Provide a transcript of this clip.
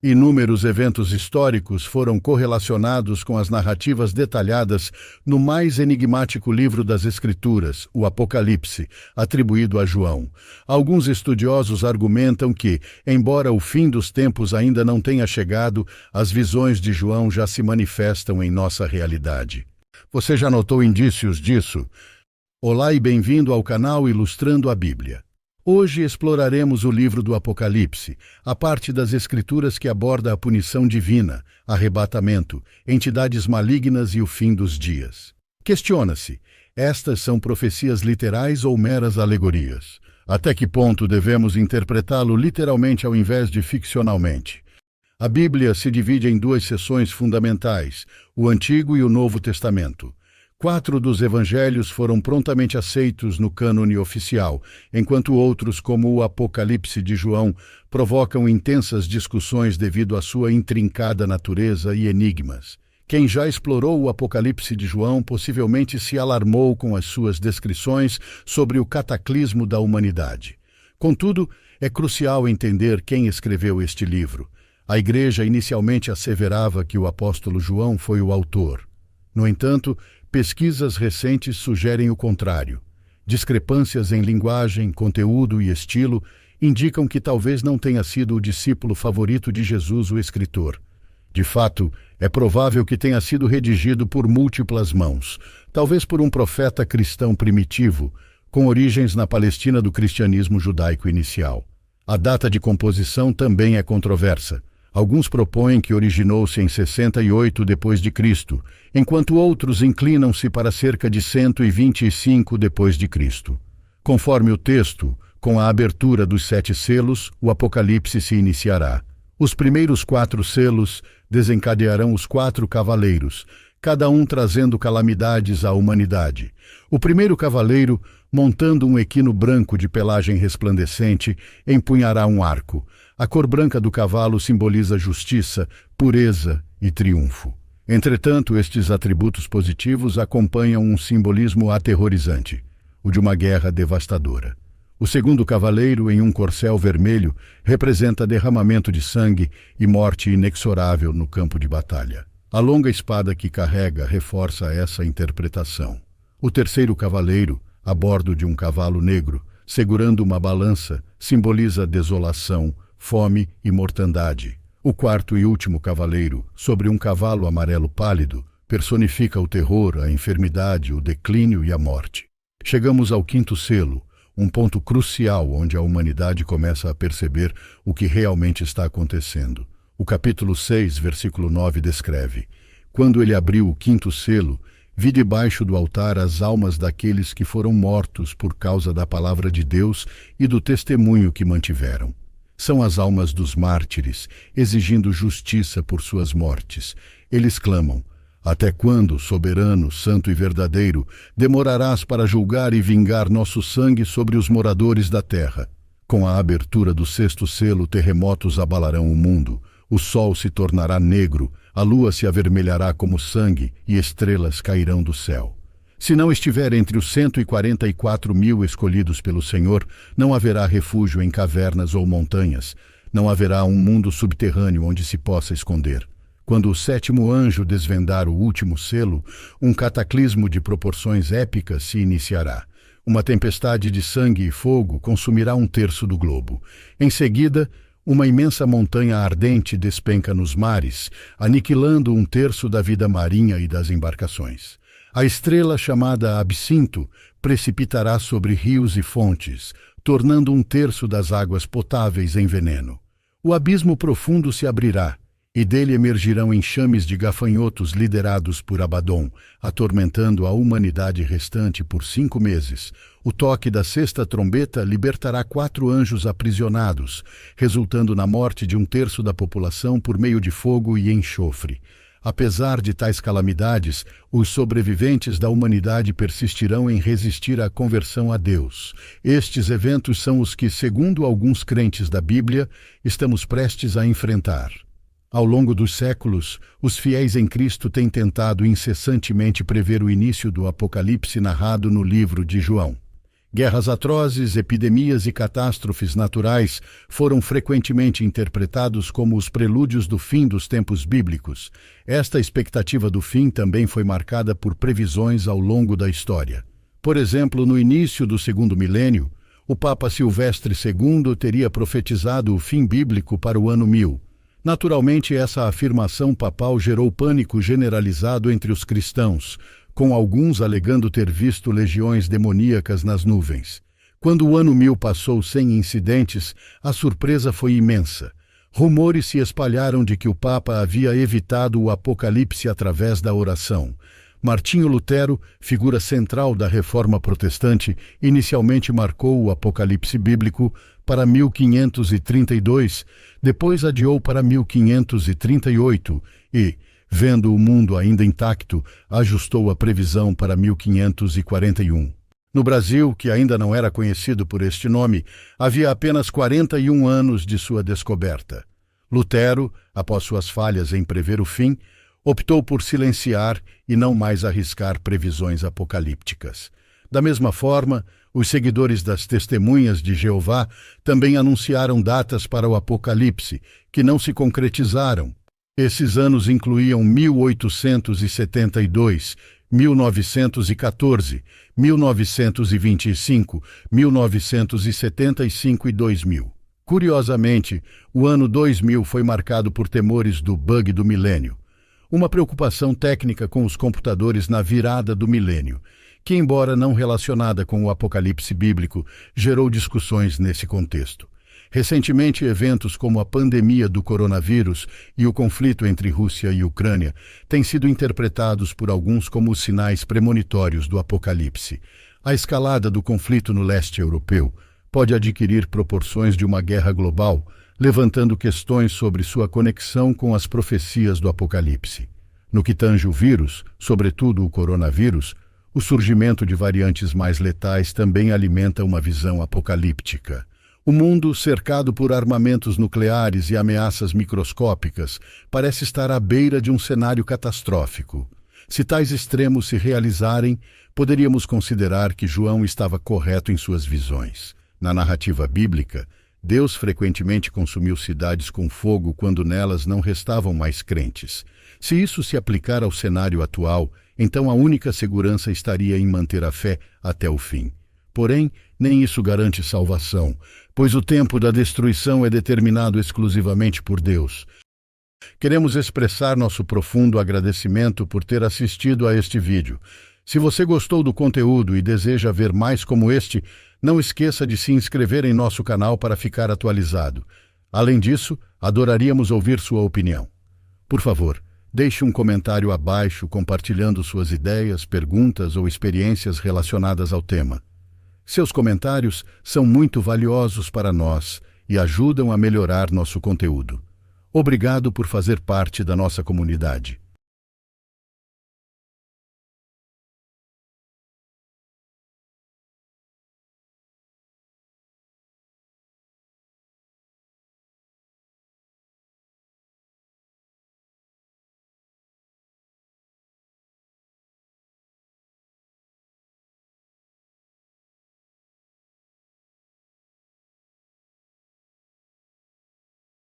Inúmeros eventos históricos foram correlacionados com as narrativas detalhadas no mais enigmático livro das Escrituras, o Apocalipse, atribuído a João. Alguns estudiosos argumentam que, embora o fim dos tempos ainda não tenha chegado, as visões de João já se manifestam em nossa realidade. Você já notou indícios disso? Olá e bem-vindo ao canal Ilustrando a Bíblia. Hoje exploraremos o livro do Apocalipse, a parte das Escrituras que aborda a punição divina, arrebatamento, entidades malignas e o fim dos dias. Questiona-se, estas são profecias literais ou meras alegorias? Até que ponto devemos interpretá-lo literalmente ao invés de ficcionalmente? A Bíblia se divide em duas seções fundamentais, o Antigo e o Novo Testamento. 4 dos evangelhos foram prontamente aceitos no cânone oficial, enquanto outros, como o Apocalipse de João, provocam intensas discussões devido à sua intrincada natureza e enigmas. Quem já explorou o Apocalipse de João possivelmente se alarmou com as suas descrições sobre o cataclismo da humanidade. Contudo, é crucial entender quem escreveu este livro. A Igreja inicialmente asseverava que o apóstolo João foi o autor. No entanto, pesquisas recentes sugerem o contrário. Discrepâncias em linguagem, conteúdo e estilo indicam que talvez não tenha sido o discípulo favorito de Jesus o escritor. De fato, é provável que tenha sido redigido por múltiplas mãos, talvez por um profeta cristão primitivo, com origens na Palestina do cristianismo judaico inicial. A data de composição também é controversa. Alguns propõem que originou-se em 68 d.C., enquanto outros inclinam-se para cerca de 125 d.C. Conforme o texto, com a abertura dos 7 selos, o Apocalipse se iniciará. Os primeiros 4 selos desencadearão os 4 cavaleiros, cada um trazendo calamidades à humanidade. O primeiro cavaleiro, montando um equino branco de pelagem resplandecente, empunhará um arco. A cor branca do cavalo simboliza justiça, pureza e triunfo. Entretanto, estes atributos positivos acompanham um simbolismo aterrorizante, o de uma guerra devastadora. O segundo cavaleiro, em um corcel vermelho, representa derramamento de sangue e morte inexorável no campo de batalha. A longa espada que carrega reforça essa interpretação. O terceiro cavaleiro, a bordo de um cavalo negro, segurando uma balança, simboliza desolação, fome e mortandade. O quarto e último cavaleiro, sobre um cavalo amarelo pálido, personifica o terror, a enfermidade, o declínio e a morte. Chegamos ao 5º selo, um ponto crucial onde a humanidade começa a perceber o que realmente está acontecendo. O capítulo 6, versículo 9 descreve: Quando ele abriu o 5º selo, vi debaixo do altar as almas daqueles que foram mortos por causa da palavra de Deus e do testemunho que mantiveram. São as almas dos mártires, exigindo justiça por suas mortes. Eles clamam: Até quando, soberano, santo e verdadeiro, demorarás para julgar e vingar nosso sangue sobre os moradores da terra? Com a abertura do 6º selo, terremotos abalarão o mundo. O sol se tornará negro, a lua se avermelhará como sangue e estrelas cairão do céu. Se não estiver entre os 144.000 escolhidos pelo Senhor, não haverá refúgio em cavernas ou montanhas. Não haverá um mundo subterrâneo onde se possa esconder. Quando o 7º anjo desvendar o último selo, um cataclismo de proporções épicas se iniciará. Uma tempestade de sangue e fogo consumirá 1/3 do globo. Em seguida, uma imensa montanha ardente despenca nos mares, aniquilando 1/3 da vida marinha e das embarcações. A estrela chamada Absinto precipitará sobre rios e fontes, tornando 1/3 das águas potáveis em veneno. O abismo profundo se abrirá, e dele emergirão enxames de gafanhotos liderados por Abaddon, atormentando a humanidade restante por 5 meses. O toque da 6ª trombeta libertará 4 anjos aprisionados, resultando na morte de 1/3 da população por meio de fogo e enxofre. Apesar de tais calamidades, os sobreviventes da humanidade persistirão em resistir à conversão a Deus. Estes eventos são os que, segundo alguns crentes da Bíblia, estamos prestes a enfrentar. Ao longo dos séculos, os fiéis em Cristo têm tentado incessantemente prever o início do Apocalipse narrado no livro de João. Guerras atrozes, epidemias e catástrofes naturais foram frequentemente interpretados como os prelúdios do fim dos tempos bíblicos. Esta expectativa do fim também foi marcada por previsões ao longo da história. Por exemplo, no início do segundo milênio, o Papa Silvestre II teria profetizado o fim bíblico para o ano 1000. Naturalmente, essa afirmação papal gerou pânico generalizado entre os cristãos, com alguns alegando ter visto legiões demoníacas nas nuvens. Quando o ano 1000 passou sem incidentes, a surpresa foi imensa. Rumores se espalharam de que o Papa havia evitado o Apocalipse através da oração. Martinho Lutero, figura central da Reforma Protestante, inicialmente marcou o Apocalipse bíblico para 1532, depois adiou para 1538 e, vendo o mundo ainda intacto, ajustou a previsão para 1541. No Brasil, que ainda não era conhecido por este nome, havia apenas 41 anos de sua descoberta. Lutero, após suas falhas em prever o fim, optou por silenciar e não mais arriscar previsões apocalípticas. Da mesma forma, os seguidores das Testemunhas de Jeová também anunciaram datas para o Apocalipse, que não se concretizaram. Esses anos incluíam 1872, 1914, 1925, 1975 e 2000. Curiosamente, o ano 2000 foi marcado por temores do bug do milênio, uma preocupação técnica com os computadores na virada do milênio, que, embora não relacionada com o Apocalipse bíblico, gerou discussões nesse contexto. Recentemente, eventos como a pandemia do coronavírus e o conflito entre Rússia e Ucrânia têm sido interpretados por alguns como os sinais premonitórios do Apocalipse. A escalada do conflito no leste europeu pode adquirir proporções de uma guerra global, levantando questões sobre sua conexão com as profecias do Apocalipse. No que tange o vírus, sobretudo o coronavírus, o surgimento de variantes mais letais também alimenta uma visão apocalíptica. O mundo, cercado por armamentos nucleares e ameaças microscópicas, parece estar à beira de um cenário catastrófico. Se tais extremos se realizarem, poderíamos considerar que João estava correto em suas visões. Na narrativa bíblica, Deus frequentemente consumiu cidades com fogo quando nelas não restavam mais crentes. Se isso se aplicar ao cenário atual, então a única segurança estaria em manter a fé até o fim. Porém, nem isso garante salvação, pois o tempo da destruição é determinado exclusivamente por Deus. Queremos expressar nosso profundo agradecimento por ter assistido a este vídeo. Se você gostou do conteúdo e deseja ver mais como este, não esqueça de se inscrever em nosso canal para ficar atualizado. Além disso, adoraríamos ouvir sua opinião. Por favor, deixe um comentário abaixo compartilhando suas ideias, perguntas ou experiências relacionadas ao tema. Seus comentários são muito valiosos para nós e ajudam a melhorar nosso conteúdo. Obrigado por fazer parte da nossa comunidade.